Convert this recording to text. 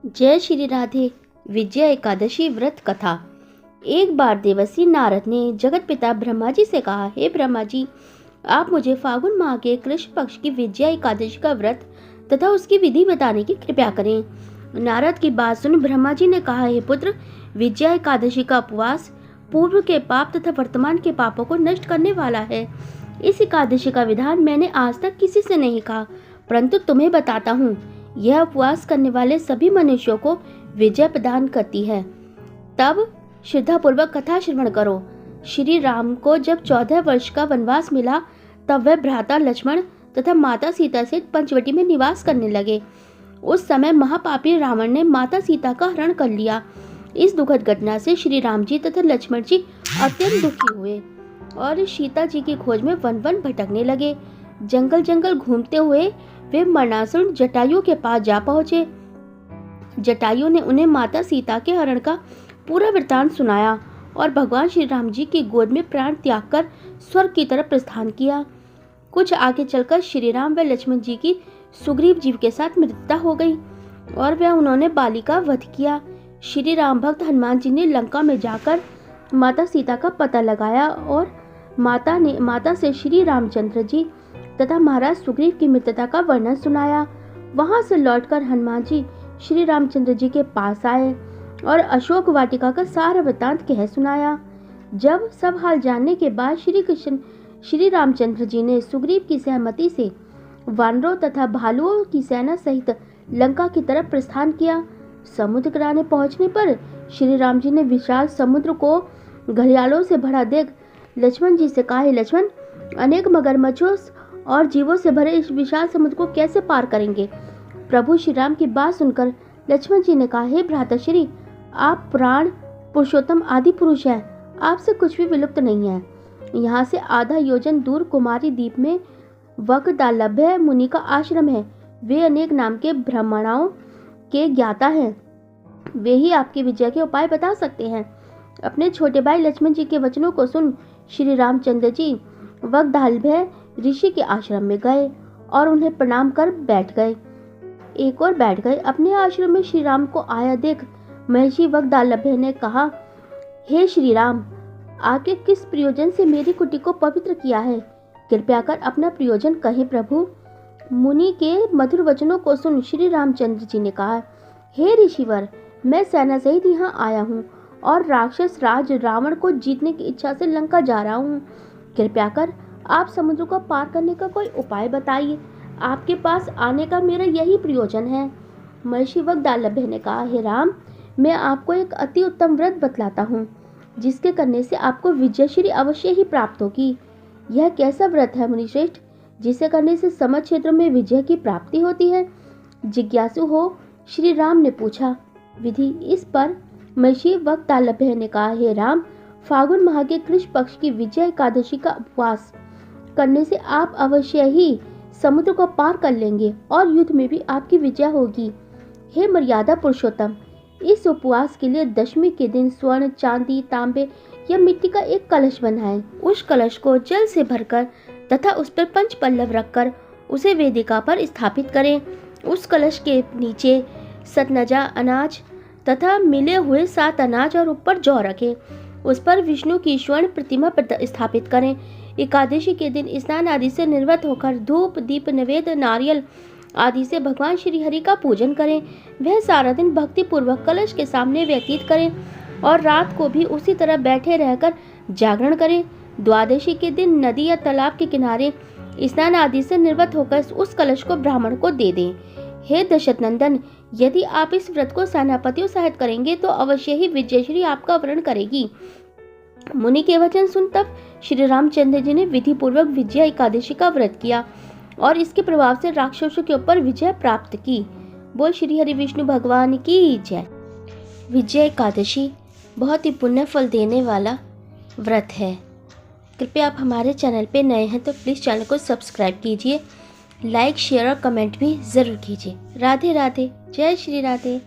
जय श्री राधे। विजया एकादशी व्रत कथा। एक बार देवर्षि नारद ने जगत पिता ब्रह्मा जी से कहा, हे ब्रह्मा जी, आप मुझे फागुन माह के कृष्ण पक्ष की विजया एकादशी का व्रत तथा उसकी विधि बताने की कृपा करें। नारद की बात सुन ब्रह्मा जी ने कहा, हे पुत्र, विजया एकादशी का उपवास पूर्व के पाप तथा वर्तमान के पापों को नष्ट करने वाला है। इस एकादशी का विधान मैंने आज तक किसी से नहीं कहा, परंतु तुम्हें बताता हूँ। यह उपवास करने वाले सभी मनुष्यों को विजय प्रदान करती है। तब श्रद्धा पूर्वक कथा श्रवण करो। श्री राम को जब 14 वर्ष का वनवास मिला, तब वह भ्राता लक्ष्मण तथा माता सीता से पंचवटी में निवास करने लगे। उस समय महापापी रावण ने माता सीता का हरण कर लिया। इस दुखद घटना से श्री राम जी तथा लक्ष्मण जी अत्यंत दुखी हुए और सीता जी की खोज में वन वन भटकने लगे। जंगल जंगल घूमते हुए वे मरणासुर जटायु के पास जा पहुंचे। जटायु ने उन्हें माता सीता के हरण का पूरा वृत्तांत सुनाया और भगवान श्री राम जी की गोद में प्राण त्याग कर स्वर्ग की तरफ प्रस्थान किया। कुछ आगे चलकर श्री राम व लक्ष्मण जी की सुग्रीव जी के साथ मृत्यु हो गई और वह उन्होंने बाली का वध किया। श्री राम भक्त हनुमान जी ने लंका में जाकर माता सीता का पता लगाया और माता से श्री रामचंद्र जी तथा महाराज सुग्रीव की मित्रता का वर्णन सुनाया। वहां से लौटकर हनुमान जी श्री रामचंद्र जी के पास आए और अशोक वाटिका का सारा वृत्तांत कह सुनाया। जब सब हाल जानने के बाद श्री रामचंद्र जी ने सुग्रीव की सहमति से वानरों तथा भालुओं की सेना सहित लंका की तरफ प्रस्थान किया। समुद्र किनारे पहुंचने पर श्री राम जी ने विशाल समुद्र को घड़ियालों से भरा देख लक्ष्मण जी से कहा, लक्ष्मण, अनेक मगरमच्छों और जीवों से भरे इस विशाल समुद्र को कैसे पार करेंगे। प्रभु श्री राम की बात सुनकर लक्ष्मण जी ने कहा, हे भ्राताश्री, आप प्राण पुरुषोत्तम आदि पुरुष हैं, आपसे कुछ भी विलुप्त नहीं है। यहाँ से आधा योजन दूर कुमारी द्वीप में वकदालभ्य मुनि का आश्रम है। वे अनेक नाम के ब्राह्मणों के ज्ञाता हैं। वे ही आपकी विजय के उपाय बता सकते हैं। अपने छोटे भाई लक्ष्मण जी के वचनों को सुन श्री रामचंद्र जी वकदालभ्य ऋषि के आश्रम में गए और उन्हें प्रणाम कर बैठ गए। एक और बैठ गए। अपने आश्रम में श्री राम को आया देख महर्षि वकदालभ्य ने कहा, हे श्री राम, आपके किस प्रयोजन से मेरी कुटी को पवित्र किया है? कृपया कर अपना प्रयोजन कहें प्रभु। मुनि के मधुर वचनों को सुन श्री रामचंद्र जी ने कहा, हे ऋषिवर, मैं सेना सहित यहाँ आया हूँ और राक्षस राज रावण को जीतने की इच्छा से लंका जा रहा हूँ। कृपया कर आप समुद्र को पार करने का कोई उपाय बताइए। आपके पास आने का मेरा यही प्रयोजन है। महर्षि वकदालभ्य ने कहा, हे राम, मैं आपको एक अति उत्तम व्रत बतलाता हूँ, जिसके करने से आपको विजयश्री अवश्य ही प्राप्त होगी। यह कैसा व्रत है मुनिश्रेष्ठ, जिसे करने से समस्त क्षेत्रों में विजय की प्राप्ति होती है? जिज्ञासु हो श्री राम ने पूछा। विधि इस पर महर्षि वकदालभ्य ने कहा, हे राम, फागुन माह के कृष्ण पक्ष की विजय एकादशी का उपवास करने से आप अवश्य ही समुद्र को पार कर लेंगे और युद्ध में भी आपकी विजय होगी। हे मर्यादा पुरुषोत्तम, इस उपवास के लिए दशमी के दिन स्वर्ण, चांदी, तांबे या मिट्टी का एक कलश बनाएं। उस कलश को जल से भरकर तथा उस पर 5 पल्लव रखकर उसे वेदिका पर स्थापित करें। उस कलश के नीचे सतनजा अनाज तथा मिले हुए 7 अनाज और ऊपर जौ रखें। उस पर विष्णु की स्वर्ण प्रतिमा स्थापित करें। एकादशी के दिन स्नान आदि से निर्वृत्त होकर धूप, दीप, नैवेद्य, नारियल आदि से भगवान श्री हरि का पूजन करें। वह सारा दिन भक्ति पूर्वक कलश के सामने व्यतीत करें और रात को भी उसी तरह बैठे रहकर जागरण करें। द्वादशी के दिन नदी या तालाब के किनारे स्नान आदि से निर्वृत्त होकर उस कलश को ब्राह्मण को दे दें। हे दशरथ नंदन, यदि आप इस व्रत को सेनापतियों सहित करेंगे तो अवश्य ही विजयश्री आपका वरण करेगी। मुनि के वचन सुन तब श्री रामचंद्र जी ने विधि पूर्वक विजया एकादशी का व्रत किया और इसके प्रभाव से राक्षसों के ऊपर विजय प्राप्त की। बोल श्री हरि विष्णु भगवान की जय। विजया एकादशी बहुत ही पुण्य फल देने वाला व्रत है। कृपया आप हमारे चैनल पे नए हैं तो प्लीज़ चैनल को सब्सक्राइब कीजिए, लाइक, शेयर और कमेंट भी ज़रूर कीजिए। राधे राधे। जय श्री राधे।